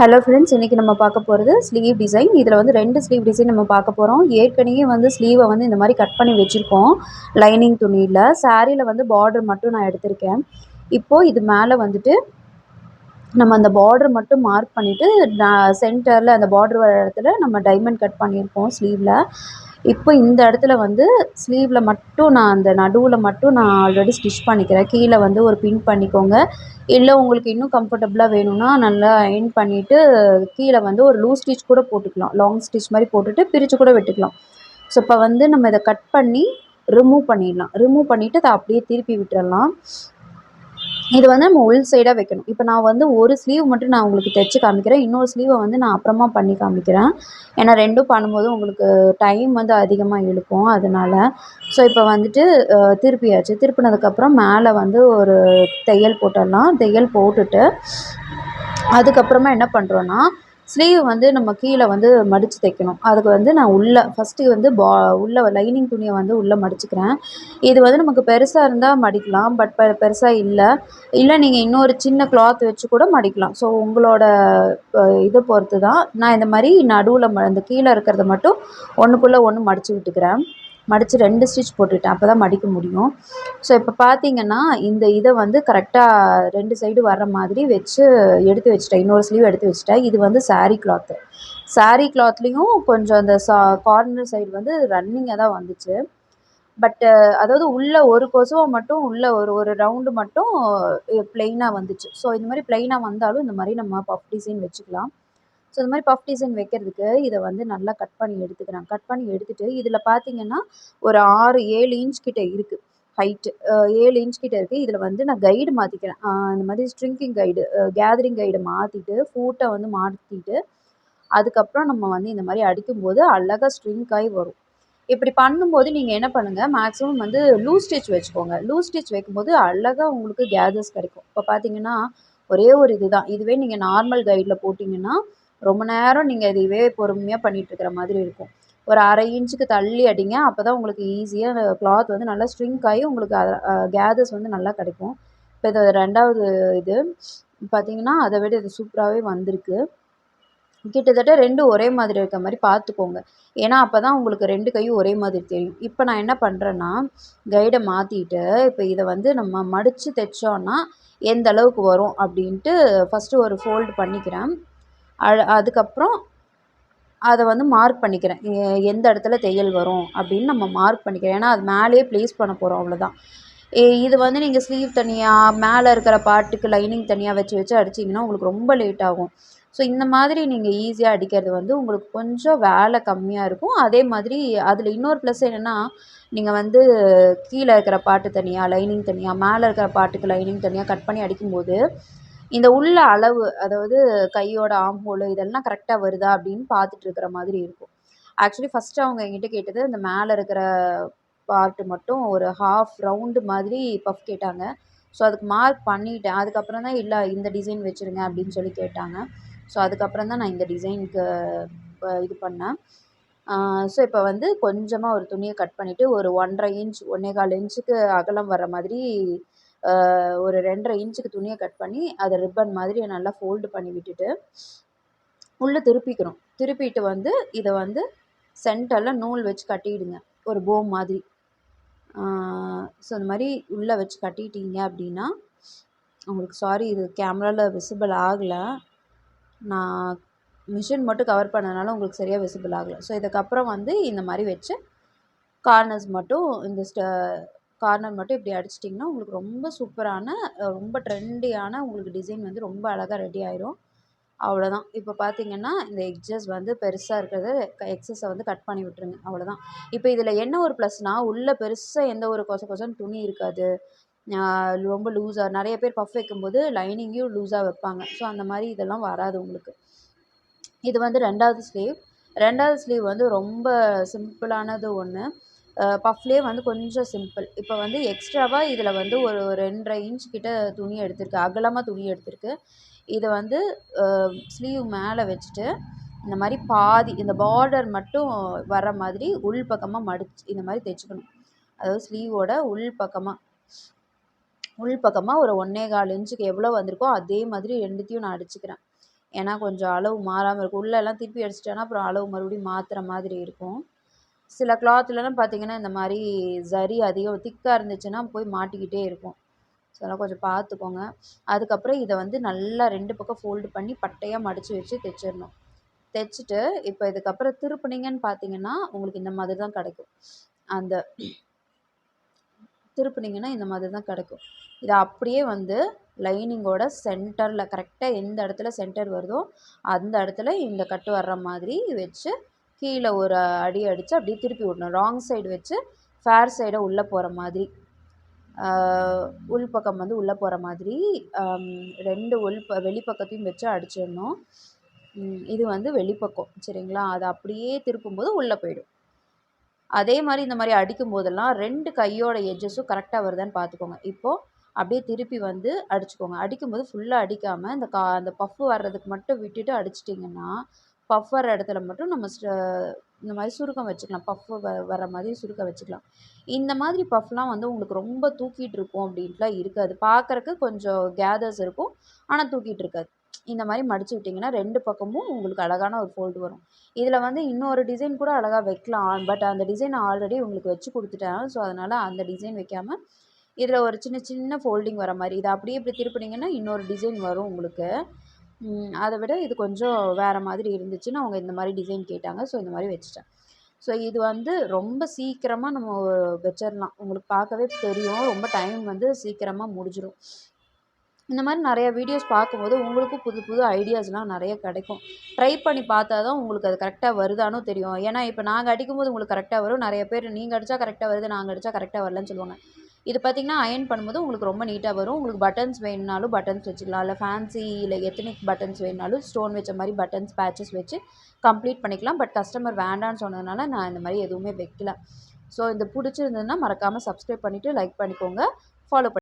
Hello friends, இன்றைக்கி நம்ம பார்க்க போகிறது ஸ்லீவ் டிசைன். இதில் வந்து 2 ஸ்லீவ் டிசைன் நம்ம பார்க்க போகிறோம். ஏற்கனவே வந்து ஸ்லீவை வந்து இந்த மாதிரி கட் பண்ணி வச்சுருக்கோம் லைனிங் துணியில். சாரியில் வந்து பார்டர் மட்டும் நான் எடுத்திருக்கேன். இப்போது இது மேலே வந்துட்டு நம்ம அந்த பார்டர் மட்டும் மார்க் பண்ணிவிட்டு சென்டரில் அந்த பார்டர் வர இடத்துல நம்ம டைமண்ட் கட் பண்ணியிருக்கோம் ஸ்லீவில். இப்போ இந்த இடத்துல வந்து ஸ்லீவில் மட்டும் நான் அந்த நடுவில் மட்டும் நான் ஆல்ரெடி ஸ்டிச் பண்ணிக்கிறேன். கீழே வந்து ஒரு பின் பண்ணிக்கோங்க. இல்லை உங்களுக்கு இன்னும் கம்ஃபர்டபுளாக வேணும்னா நல்லா அயர்ன் பண்ணிவிட்டு கீழே வந்து ஒரு லூஸ் ஸ்டிச் கூட போட்டுக்கலாம். லாங் ஸ்டிச் மாதிரி போட்டுட்டு பிரித்து கூட விட்டுக்கலாம். ஸோ இப்போ வந்து நம்ம இதை கட் பண்ணி ரிமூவ் பண்ணிடலாம். ரிமூவ் பண்ணிவிட்டு அதை அப்படியே திருப்பி விட்டுறலாம். இது வந்து நம்ம உள் சைடாக வைக்கணும். இப்போ நான் வந்து ஒரு ஸ்லீவ் மட்டும் நான் உங்களுக்கு தைச்சு காமிக்கிறேன். இன்னொரு ஸ்லீவை வந்து நான் அப்புறமா பண்ணி காமிக்கிறேன். ஏன்னா 2ம் பண்ணும்போது உங்களுக்கு டைம் வந்து அதிகமாக இழுக்கும் அதனால். ஸோ இப்போ வந்துட்டு திருப்பியாச்சு. திருப்பினதுக்கப்புறம் மேலே வந்து ஒரு தையல் போட்டுடலாம். தையல் போட்டுட்டு அதுக்கப்புறமா என்ன பண்ணுறோன்னா, ஸ்லீவ் வந்து நம்ம கீழே வந்து மடித்து தைக்கணும். அதுக்கு வந்து நான் ஃபஸ்ட்டு வந்து உள்ள லைனிங் துணியை வந்து உள்ளே மடிச்சுக்கிறேன். இது வந்து நமக்கு பெருசாக இருந்தால் மடிக்கலாம். பட் பெருசாக இல்லை நீங்கள் இன்னொரு சின்ன கிளாத் வச்சு கூட மடிக்கலாம். ஸோ உங்களோட இதை பொறுத்து தான். நான் இந்த மாதிரி நடுவில் இந்த கீழே இருக்கிறத மட்டும் ஒன்றுக்குள்ளே ஒன்று மடித்து விட்டுக்கிறேன். மடித்து 2 ஸ்டிச் போட்டுவிட்டேன். அப்போ தான் மடிக்க முடியும். ஸோ இப்போ பார்த்தீங்கன்னா இந்த இதை வந்து கரெக்டாக 2 சைடு வர்ற மாதிரி வச்சு எடுத்து வச்சுட்டேன். இன்னொரு ஸ்லீவ் எடுத்து வச்சுட்டேன். இது வந்து சாரீ கிளாத்து. சாரீ கிளாத்லேயும் கொஞ்சம் அந்த கார்னர் சைடு வந்து ரன்னிங்காக தான் வந்துச்சு. பட்டு அதாவது உள்ளே ஒரு கொசுவை மட்டும் உள்ளே ஒரு ரவுண்டு மட்டும் ப்ளெயினாக வந்துச்சு. ஸோ இந்த மாதிரி ப்ளெயினாக வந்தாலும் இந்த மாதிரி நம்ம பஃப் டிசைன் வச்சுக்கலாம். ஸோ இந்த மாதிரி பஃப் டிசைன் வைக்கிறதுக்கு இதை வந்து நல்லா கட் பண்ணி எடுத்துக்கிறேன். கட் பண்ணி எடுத்துகிட்டு இதில் பார்த்தீங்கன்னா ஒரு 6-7 இன்ச் கிட்ட இருக்குது ஹைட்டு. 7 இன்ச் கிட்ட இருக்குது. இதில் வந்து நான் கைடு மாற்றிக்கிறேன். இந்த மாதிரி ஸ்ட்ரிங்கிங் கைடு, கேதரிங் கைடை மாற்றிட்டு ஃபூட்டை வந்து மாற்றிட்டு அதுக்கப்புறம் நம்ம வந்து இந்த மாதிரி அடிக்கும்போது அழகாக ஸ்ட்ரிங்க் ஆகி வரும். இப்படி பண்ணும்போது நீங்கள் என்ன பண்ணுங்கள், மேக்ஸிமம் வந்து லூஸ் ஸ்டிச் வச்சுக்கோங்க. லூஸ் ஸ்டிச் வைக்கும்போது அழகாக உங்களுக்கு கேதர்ஸ் கிடைக்கும். இப்போ பார்த்தீங்கன்னா ஒரே ஒரு இதுதான். இதுவே நீங்கள் நார்மல் கைடில் போட்டிங்கன்னா ரொம்ப நேரம் நீங்கள் இதுவே பொறுமையாக பண்ணிகிட்ருக்கிற மாதிரி இருக்கும். ஒரு 1/2 இன்ச்சுக்கு தள்ளி அடிங்க. அப்போ தான் உங்களுக்கு ஈஸியாக அந்த கிளாத் வந்து நல்லா ஸ்ட்ரிங்க் ஆகி உங்களுக்கு கேதர்ஸ் வந்து நல்லா கிடைக்கும். இப்போ இது 2வது இது பார்த்தீங்கன்னா அதை விட இது சூப்பராகவே வந்திருக்கு. கிட்டத்தட்ட 2 ஒரே மாதிரி இருக்க மாதிரி பார்த்துக்கோங்க. ஏன்னா அப்போ தான் உங்களுக்கு 2 கையும் ஒரே மாதிரி தெரியும். இப்போ நான் என்ன பண்ணுறேன்னா, கைடை மாற்றிட்டு இப்போ இதை வந்து நம்ம மடித்து தைச்சோன்னா எந்த அளவுக்கு வரும் அப்படின்ட்டு ஃபஸ்ட்டு ஒரு ஃபோல்டு பண்ணிக்கிறேன். அதுக்கப்புறம் அதை வந்து மார்க் பண்ணிக்கிறேன். எந்த இடத்துல தையல் வரும் அப்படின்னு நம்ம மார்க் பண்ணிக்கிறேன். ஏன்னா அது மேலேயே ப்ளேஸ் பண்ண போகிறோம், அவ்வளோதான். இது வந்து நீங்கள் ஸ்லீவ் தனியாக மேலே இருக்கிற பார்ட்டுக்கு லைனிங் தனியாக வச்சு வச்சு அடிச்சிங்கன்னா உங்களுக்கு ரொம்ப லேட் ஆகும். ஸோ இந்த மாதிரி நீங்கள் ஈஸியாக அடிக்கிறது வந்து உங்களுக்கு கொஞ்சம் வேலை கம்மியாக இருக்கும். அதே மாதிரி அதில் இன்னொரு ப்ளஸ் என்னென்னா, நீங்கள் வந்து கீழே இருக்கிற பார்ட்டு தனியாக லைனிங் தனியாக, மேலே இருக்கிற பார்ட்டுக்கு லைனிங் தனியாக கட் பண்ணி அடிக்கும்போது இந்த உள்ள அளவு, அதாவது கையோட ஆர்ம் ஹோலு இதெல்லாம் கரெக்டாக வருதா அப்படின்னு பார்த்துட்டு இருக்கிற மாதிரி இருக்கும். ஆக்சுவலி ஃபஸ்ட்டு அவங்க என்கிட்ட கேட்டது இந்த மேலே இருக்கிற பார்ட்டு மட்டும் ஒரு ஹாஃப் ரவுண்டு மாதிரி பஃப் கேட்டாங்க. ஸோ அதுக்கு மார்க் பண்ணிட்டேன். அதுக்கப்புறம் தான் இல்லை இந்த டிசைன் வச்சுருங்க அப்படின்னு சொல்லி கேட்டாங்க. ஸோ அதுக்கப்புறம் தான் நான் இந்த டிசைனுக்கு இது பண்ணேன். ஸோ இப்போ வந்து கொஞ்சமாக ஒரு துணியை கட் பண்ணிவிட்டு ஒரு 1.5 இன்ச் 1.25 இன்ச்சுக்கு அகலம் வர மாதிரி ஒரு 2.5 இன்ச்சுக்கு துணியை கட் பண்ணி அதை ரிப்பன் மாதிரி நல்லா ஃபோல்டு பண்ணி விட்டுட்டு உள்ளே திருப்பிக்கிறோம். திருப்பிட்டு வந்து இதை வந்து சென்டரில் நூல் வச்சு கட்டிடுங்க, ஒரு போ மாதிரி. ஸோ இந்த மாதிரி உள்ளே வச்சு கட்டிட்டீங்க அப்படின்னா உங்களுக்கு, சாரி இது கேமராவில் விசிபிள் ஆகலை, நான் மிஷின் மட்டும் கவர் பண்ணதுனால உங்களுக்கு சரியாக விசிபிள் ஆகலை. ஸோ இதுக்கப்புறம் வந்து இந்த மாதிரி வச்சு கார்னர்ஸ் மட்டும் இந்த கார்னர் மட்டும் இப்படி அடிச்சிட்டிங்கன்னா உங்களுக்கு ரொம்ப சூப்பரான ரொம்ப ட்ரெண்டியான உங்களுக்கு டிசைன் வந்து ரொம்ப அழகாக ரெடி ஆயிரும். அவ்வளோதான். இப்போ பார்த்தீங்கன்னா இந்த எட்ஜஸ் வந்து பெருசாக இருக்கிறத எக்ஸஸை வந்து கட் பண்ணி விட்டுருங்க, அவ்வளோதான். இப்போ இதில் என்ன ஒரு ப்ளஸ்னால், உள்ளே பெருசாக எந்த ஒரு கொசன்னு துணி இருக்காது. ரொம்ப லூஸாக நிறைய பேர் பஃப் வைக்கும்போது லைனிங்கையும் லூஸாக வைப்பாங்க. ஸோ அந்த மாதிரி இதெல்லாம் வராது உங்களுக்கு. இது வந்து 2வது ஸ்லீவ். 2வது ஸ்லீவ் வந்து ரொம்ப சிம்பிளானது ஒன்று. பஃப்லேயே வந்து கொஞ்சம் சிம்பிள். இப்போ வந்து எக்ஸ்ட்ராவாக இதில் வந்து ஒரு 2.5 இன்ச் கிட்ட துணி எடுத்திருக்கு, அகலமாக துணி எடுத்திருக்கு. இதை வந்து ஸ்லீவ் மேலே வச்சுட்டு இந்த மாதிரி பாதி இந்த பார்டர் மட்டும் வர மாதிரி உள் பக்கமாக மடிச்சு இந்த மாதிரி தைச்சிக்கணும். அதாவது ஸ்லீவோட உள் பக்கமாக ஒரு 1.25 இன்ச்சுக்கு எவ்வளோ வந்திருக்கோ அதே மாதிரி 2த்தையும் நான் அடிச்சுக்கிறேன். ஏன்னா கொஞ்சம் அளவு மாறாமல் இருக்கும். உள்ளெல்லாம் திருப்பி அடிச்சிட்டோன்னா அப்புறம் அளவு மறுபடியும் மாற்றுற மாதிரி இருக்கும். சில கிளாத்லலாம் பார்த்தீங்கன்னா இந்த மாதிரி ஜரி அதிகம் திக்காக இருந்துச்சுன்னா போய் மாட்டிக்கிட்டே இருக்கும். ஸோ அதெல்லாம் கொஞ்சம் பார்த்துக்கோங்க. அதுக்கப்புறம் இதை வந்து நல்லா 2 பக்கம் ஃபோல்டு பண்ணி பட்டையாக மடித்து வச்சு தைச்சிடணும். தைச்சிட்டு இப்போ இதுக்கப்புறம் திருப்புனீங்கன்னு பார்த்தீங்கன்னா உங்களுக்கு இந்த மாதிரி தான் கிடைக்கும். அந்த திருப்புனீங்கன்னா இந்த மாதிரி தான் கிடைக்கும். இதை அப்படியே வந்து லைனிங்கோட சென்டரில் கரெக்டாக எந்த இடத்துல சென்டர் வருதோ அந்த இடத்துல இந்த கட்டு வர்ற மாதிரி வச்சு கீழே ஒரு அடி அடித்து அப்படியே திருப்பி விடணும். ராங் சைடு வச்சு ஃபேர் சைடை உள்ளே போகிற மாதிரி, உள்பக்கம் வந்து உள்ளே போகிற மாதிரி 2 வெளிப்பக்கத்தையும் வச்சு அடிச்சிடணும். இது வந்து வெளிப்பக்கம் சரிங்களா. அதை அப்படியே திருப்பும்போது உள்ளே போயிடும். அதே மாதிரி இந்த மாதிரி அடிக்கும் போதெல்லாம் 2 கையோட எட்ஜஸும் கரெக்டாக வருதான்னு பார்த்துக்கோங்க. இப்போது அப்படியே திருப்பி வந்து அடிச்சுக்கோங்க. அடிக்கும்போது ஃபுல்லாக அடிக்காமல் அந்த பஃப் வர்றதுக்கு மட்டும் விட்டுட்டு அடிச்சிட்டிங்கன்னா பஃப் வர இடத்துல மட்டும் நம்ம இந்த மாதிரி சுருக்கம் வச்சுக்கலாம். பஃப் வர மாதிரி சுருக்கம் வச்சுக்கலாம். இந்த மாதிரி பஃப்லாம் வந்து உங்களுக்கு ரொம்ப தூக்கிட்டு இருக்கும் அப்படின்ட்டுலாம் இருக்காது. பார்க்குறக்கு கொஞ்சம் கேதர்ஸ் இருக்கும், ஆனால் தூக்கிட்டு இருக்காது. இந்த மாதிரி மடித்து விட்டிங்கன்னா 2 பக்கமும் உங்களுக்கு அழகான ஒரு ஃபோல்டு வரும். இதில் வந்து இன்னொரு டிசைன் கூட அழகாக வைக்கலாம். பட் அந்த டிசைன் ஆல்ரெடி உங்களுக்கு வச்சு கொடுத்துட்டேன். ஸோ அதனால் அந்த டிசைன் வைக்காமல் இதில் ஒரு சின்ன சின்ன ஃபோல்டிங் வர மாதிரி இதை அப்படியே இப்படி திருப்பினீங்கன்னா இன்னொரு டிசைன் வரும் உங்களுக்கு. அதை விட இது கொஞ்சம் வேறு மாதிரி இருந்துச்சுன்னு அவங்க இந்த மாதிரி டிசைன் கேட்டாங்க. ஸோ இந்த மாதிரி வச்சுட்டேன். ஸோ இது வந்து ரொம்ப சீக்கிரமாக நம்ம வச்சிடலாம். உங்களுக்கு பார்க்கவே தெரியும் ரொம்ப டைம் வந்து சீக்கிரமாக முடிஞ்சிடும். இந்த மாதிரி நிறைய வீடியோஸ் பார்க்கும்போது உங்களுக்கும் புது புது ஐடியாஸ்லாம் நிறைய கிடைக்கும். ட்ரை பண்ணி பார்த்தா தான் உங்களுக்கு அது கரெக்டாக வருதானோ தெரியும். ஏன்னா இப்போ நாங்கள் அடிக்கும்போது உங்களுக்கு கரெக்டாக வரும். நிறைய பேர் நீங்கள் அடித்தா கரெக்டாக வருது, நாங்கள் அடித்தா கரெக்டாக வரலன்னு சொல்லுவாங்க. இது பார்த்திங்கன்னா அயர்ன் பண்ணும்போது உங்களுக்கு ரொம்ப நீட்டாக வரும். உங்களுக்கு பட்டன்ஸ் வேணுனாலும் பட்டன்ஸ் வச்சுக்கலாம். இல்லை ஃபேன்சி இல்லை எத்தனிக் பட்டன்ஸ் வேணுனாலும் ஸ்டோன் வச்ச மாதிரி பட்டன்ஸ் பேச்சஸ் வச்சு கம்ப்ளீட் பண்ணிக்கலாம். பட் கஸ்டமர் வேண்டான்னு சொன்னதுனால நான் இந்த மாதிரி எதுவுமே வைக்கல. ஸோ இந்த பிடிச்சிருந்ததுன்னா மறக்காமல் சப்ஸ்கிரைப் பண்ணிவிட்டு லைக் பண்ணிக்கோங்க. ஃபாலோ